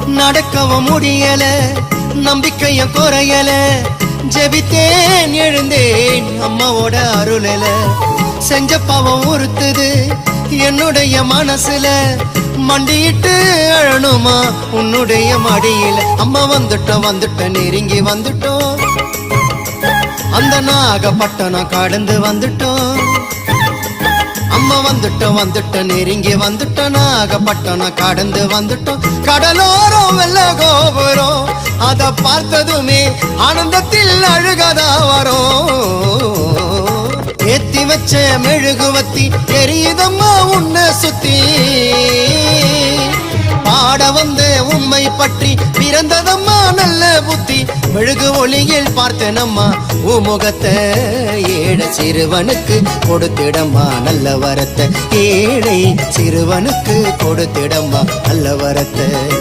நடக்கவும் முடியல, நம்பிக்கைய குறையல. ஜெபித்தேன் எழுந்தேன் அம்மாவோட அருளல. செஞ்ச பாவம் உறுத்துது என்னுடைய மனசுல. மண்டியிட்டு அழணுமா உன்னுடைய மடியில. அம்மா வந்துட்டோம் நெருங்கி வந்துட்டோம். அந்த நாகப்பட்டினம் கடந்து வந்துட்டோம். அம்மா வந்துட்டோம் நெருங்கி வந்துட்டோம். நாகப்பட்டினம் கடந்து வந்துட்டோம். கடலோரம் வெள்ள கோபுரம் அத பார்த்ததுமே ஆனந்தத்தில் அழுகதா வரும். ஏத்தி வச்ச மெழுகுவத்தி எரியுதம்மா உன்னை சுத்தி. பாட வந்த உம்மை பற்றி பிறந்ததம்மா நல்ல புத்தி. மெழுகு ஒளியில் பார்த்தனம்மா உமுகத்தை. ஏழை சிறுவனுக்கு கொடுத்திடம்மா நல்ல வரத்தை. ஏழை சிறுவனுக்கு கொடுத்திடம்மா நல்ல வரத்தை.